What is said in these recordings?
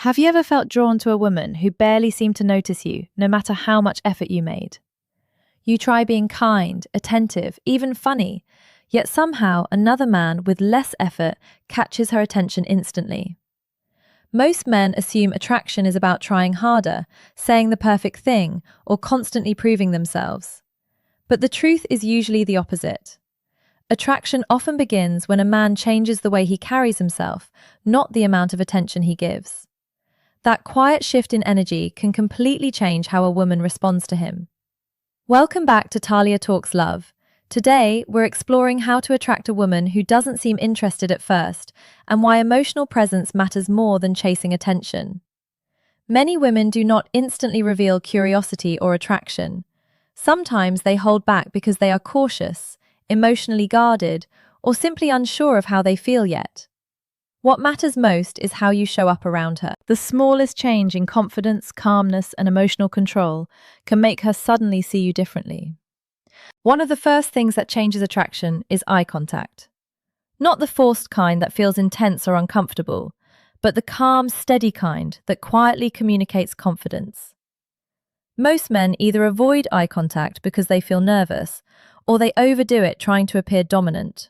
Have you ever felt drawn to a woman who barely seemed to notice you, no matter how much effort you made? You try being kind, attentive, even funny, yet somehow another man with less effort catches her attention instantly. Most men assume attraction is about trying harder, saying the perfect thing, or constantly proving themselves. But the truth is usually the opposite. Attraction often begins when a man changes the way he carries himself, not the amount of attention he gives. That quiet shift in energy can completely change how a woman responds to him. Welcome back to Talia Talks Love. Today, we're exploring how to attract a woman who doesn't seem interested at first, and why emotional presence matters more than chasing attention. Many women do not instantly reveal curiosity or attraction. Sometimes they hold back because they are cautious, emotionally guarded, or simply unsure of how they feel yet. What matters most is how you show up around her. The smallest change in confidence, calmness, and emotional control can make her suddenly see you differently. One of the first things that changes attraction is eye contact. Not the forced kind that feels intense or uncomfortable, but the calm, steady kind that quietly communicates confidence. Most men either avoid eye contact because they feel nervous, or they overdo it trying to appear dominant.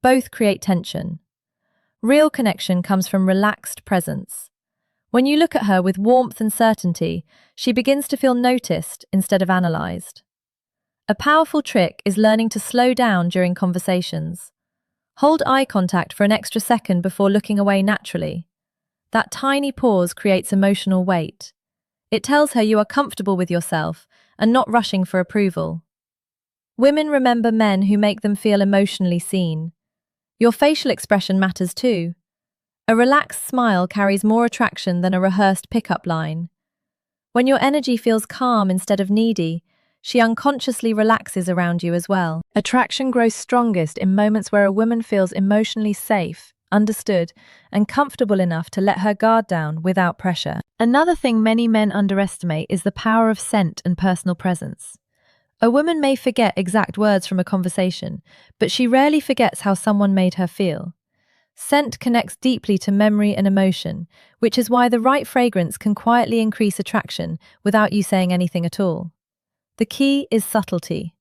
Both create tension. Real connection comes from relaxed presence. When you look at her with warmth and certainty, she begins to feel noticed instead of analyzed. A powerful trick is learning to slow down during conversations. Hold eye contact for an extra second before looking away naturally. That tiny pause creates emotional weight. It tells her you are comfortable with yourself and not rushing for approval. Women remember men who make them feel emotionally seen. Your facial expression matters too. A relaxed smile carries more attraction than a rehearsed pickup line. When your energy feels calm instead of needy, she unconsciously relaxes around you as well. Attraction grows strongest in moments where a woman feels emotionally safe, understood, and comfortable enough to let her guard down without pressure. Another thing many men underestimate is the power of scent and personal presence. A woman may forget exact words from a conversation, but she rarely forgets how someone made her feel. Scent connects deeply to memory and emotion, which is why the right fragrance can quietly increase attraction without you saying anything at all. The key is subtlety.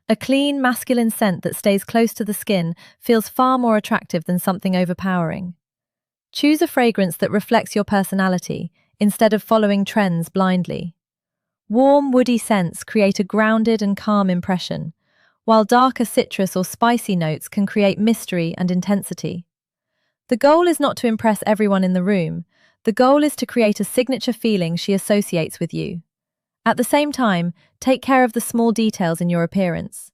A clean, masculine scent that stays close to the skin feels far more attractive than something overpowering. Choose a fragrance that reflects your personality, instead of following trends blindly. Warm, woody scents create a grounded and calm impression, while darker citrus or spicy notes can create mystery and intensity. The goal is not to impress everyone in the room. The goal is to create a signature feeling she associates with you. At the same time, take care of the small details in your appearance.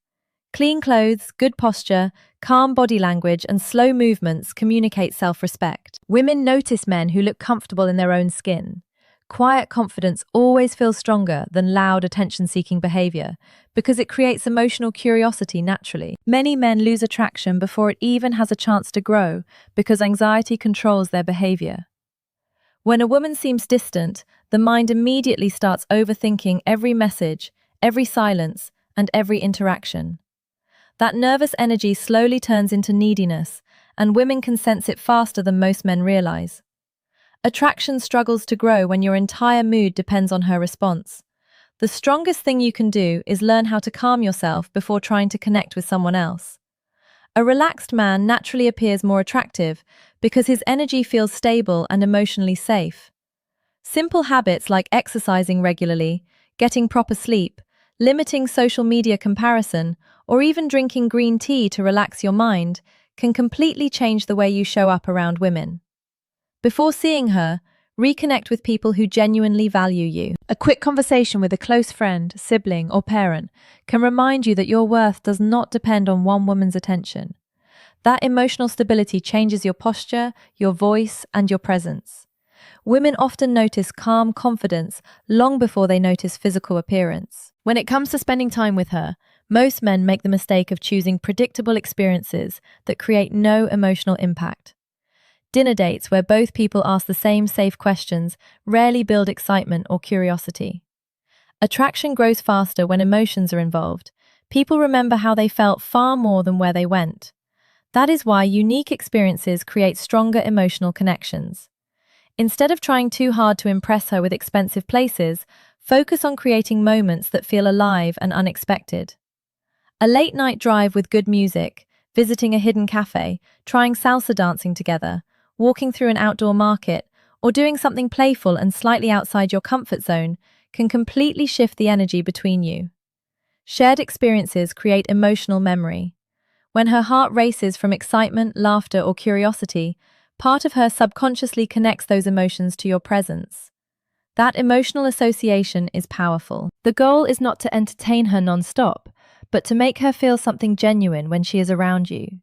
Clean clothes, good posture, calm body language, and slow movements communicate self-respect. Women notice men who look comfortable in their own skin. Quiet confidence always feels stronger than loud, attention-seeking behavior because it creates emotional curiosity naturally. Many men lose attraction before it even has a chance to grow because anxiety controls their behavior. When a woman seems distant, the mind immediately starts overthinking every message, every silence, and every interaction. That nervous energy slowly turns into neediness, and women can sense it faster than most men realize. Attraction struggles to grow when your entire mood depends on her response. The strongest thing you can do is learn how to calm yourself before trying to connect with someone else. A relaxed man naturally appears more attractive because his energy feels stable and emotionally safe. Simple habits like exercising regularly, getting proper sleep, limiting social media comparison, or even drinking green tea to relax your mind can completely change the way you show up around women. Before seeing her, reconnect with people who genuinely value you. A quick conversation with a close friend, sibling, or parent can remind you that your worth does not depend on one woman's attention. That emotional stability changes your posture, your voice, and your presence. Women often notice calm confidence long before they notice physical appearance. When it comes to spending time with her, most men make the mistake of choosing predictable experiences that create no emotional impact. Dinner dates where both people ask the same safe questions rarely build excitement or curiosity. Attraction grows faster when emotions are involved. People remember how they felt far more than where they went. That is why unique experiences create stronger emotional connections. Instead of trying too hard to impress her with expensive places, focus on creating moments that feel alive and unexpected. A late night drive with good music, visiting a hidden cafe, trying salsa dancing together, walking through an outdoor market, or doing something playful and slightly outside your comfort zone can completely shift the energy between you. Shared experiences create emotional memory. When her heart races from excitement, laughter, or curiosity, part of her subconsciously connects those emotions to your presence. That emotional association is powerful. The goal is not to entertain her non-stop, but to make her feel something genuine when she is around you.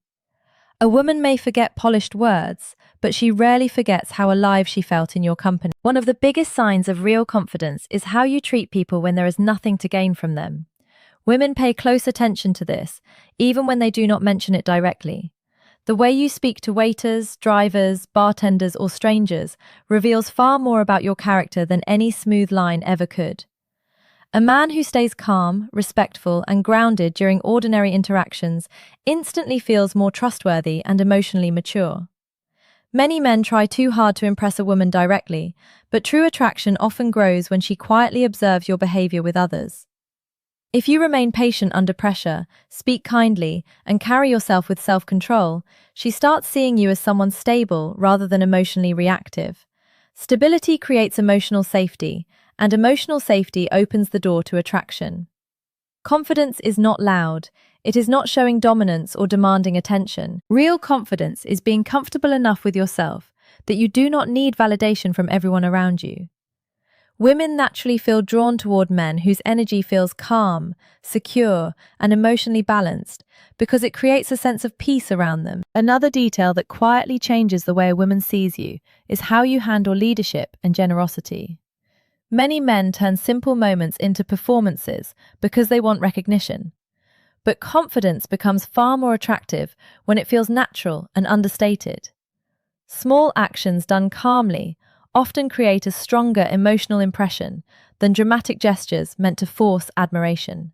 A woman may forget polished words, but she rarely forgets how alive she felt in your company. One of the biggest signs of real confidence is how you treat people when there is nothing to gain from them. Women pay close attention to this, even when they do not mention it directly. The way you speak to waiters, drivers, bartenders, or strangers reveals far more about your character than any smooth line ever could. A man who stays calm, respectful, and grounded during ordinary interactions instantly feels more trustworthy and emotionally mature. Many men try too hard to impress a woman directly, but true attraction often grows when she quietly observes your behavior with others. If you remain patient under pressure, speak kindly, and carry yourself with self-control, she starts seeing you as someone stable rather than emotionally reactive. Stability creates emotional safety, and emotional safety opens the door to attraction. Confidence is not loud. It is not showing dominance or demanding attention. Real confidence is being comfortable enough with yourself that you do not need validation from everyone around you. Women naturally feel drawn toward men whose energy feels calm, secure, and emotionally balanced because it creates a sense of peace around them. Another detail that quietly changes the way a woman sees you is how you handle leadership and generosity. Many men turn simple moments into performances because they want recognition. But confidence becomes far more attractive when it feels natural and understated. Small actions done calmly often create a stronger emotional impression than dramatic gestures meant to force admiration.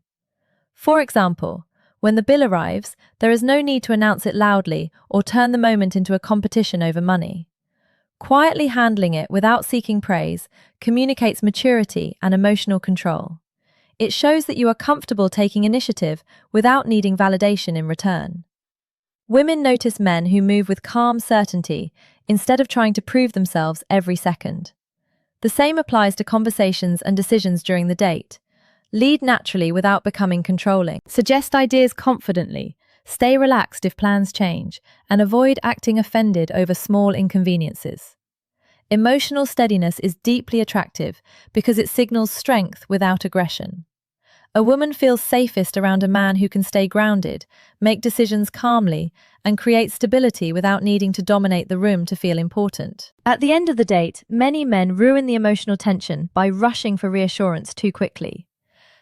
For example, when the bill arrives, there is no need to announce it loudly or turn the moment into a competition over money. Quietly handling it without seeking praise communicates maturity and emotional control. It shows that you are comfortable taking initiative without needing validation in return. Women notice men who move with calm certainty instead of trying to prove themselves every second. The same applies to conversations and decisions during the date. Lead naturally without becoming controlling. Suggest ideas confidently. Stay relaxed if plans change, and avoid acting offended over small inconveniences. Emotional steadiness is deeply attractive because it signals strength without aggression. A woman feels safest around a man who can stay grounded, make decisions calmly, and create stability without needing to dominate the room to feel important. At the end of the date, many men ruin the emotional tension by rushing for reassurance too quickly.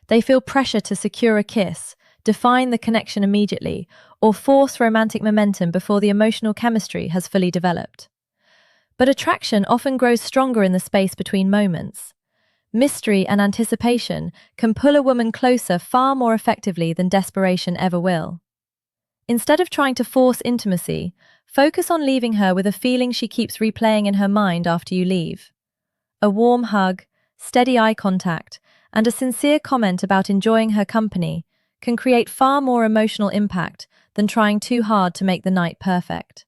They feel pressure to secure a kiss, define the connection immediately, or force romantic momentum before the emotional chemistry has fully developed. But attraction often grows stronger in the space between moments. Mystery and anticipation can pull a woman closer far more effectively than desperation ever will. Instead of trying to force intimacy, focus on leaving her with a feeling she keeps replaying in her mind after you leave. A warm hug, steady eye contact, and a sincere comment about enjoying her company can create far more emotional impact than trying too hard to make the night perfect.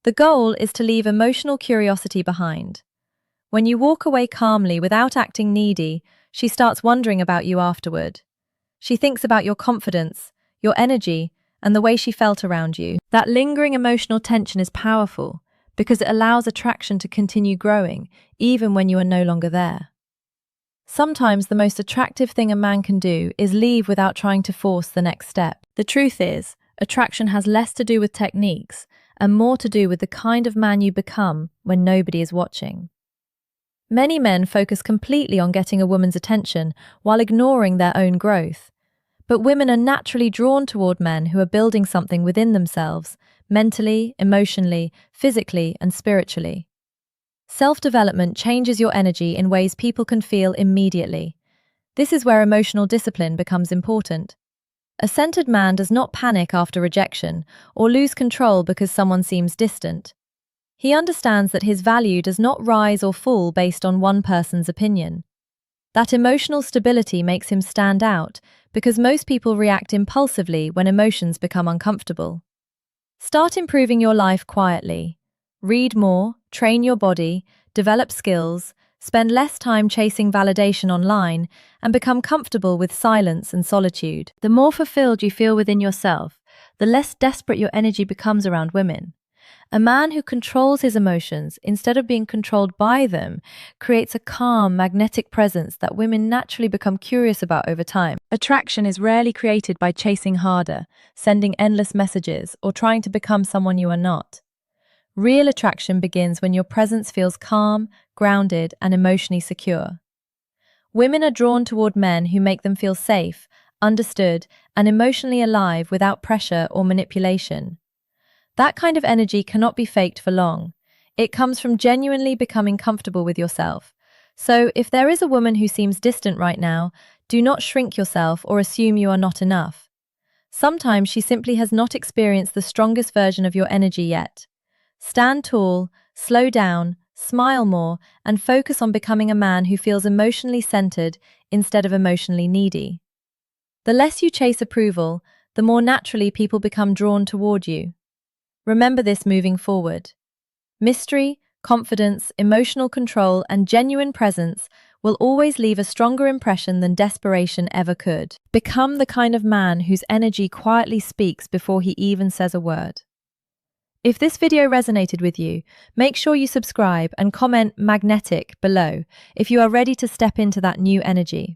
The goal is to leave emotional curiosity behind. When you walk away calmly without acting needy, she starts wondering about you afterward. She thinks about your confidence, your energy, and the way she felt around you. That lingering emotional tension is powerful because it allows attraction to continue growing even when you are no longer there. Sometimes the most attractive thing a man can do is leave without trying to force the next step. The truth is, attraction has less to do with techniques and more to do with the kind of man you become when nobody is watching. Many men focus completely on getting a woman's attention while ignoring their own growth. But women are naturally drawn toward men who are building something within themselves, mentally, emotionally, physically, and spiritually. Self-development changes your energy in ways people can feel immediately. This is where emotional discipline becomes important. A centered man does not panic after rejection or lose control because someone seems distant. He understands that his value does not rise or fall based on one person's opinion. That emotional stability makes him stand out because most people react impulsively when emotions become uncomfortable. Start improving your life quietly. Read more, train your body, develop skills, spend less time chasing validation online, and become comfortable with silence and solitude. The more fulfilled you feel within yourself, the less desperate your energy becomes around women. A man who controls his emotions instead of being controlled by them creates a calm, magnetic presence that women naturally become curious about over time. Attraction is rarely created by chasing harder, sending endless messages, or trying to become someone you are not. Real attraction begins when your presence feels calm, grounded, and emotionally secure. Women are drawn toward men who make them feel safe, understood, and emotionally alive without pressure or manipulation. That kind of energy cannot be faked for long. It comes from genuinely becoming comfortable with yourself. So, if there is a woman who seems distant right now, do not shrink yourself or assume you are not enough. Sometimes she simply has not experienced the strongest version of your energy yet. Stand tall, slow down, smile more, and focus on becoming a man who feels emotionally centered instead of emotionally needy. The less you chase approval, the more naturally people become drawn toward you. Remember this moving forward. Mystery, confidence, emotional control, and genuine presence will always leave a stronger impression than desperation ever could. Become the kind of man whose energy quietly speaks before he even says a word. If this video resonated with you, make sure you subscribe and comment magnetic below if you are ready to step into that new energy.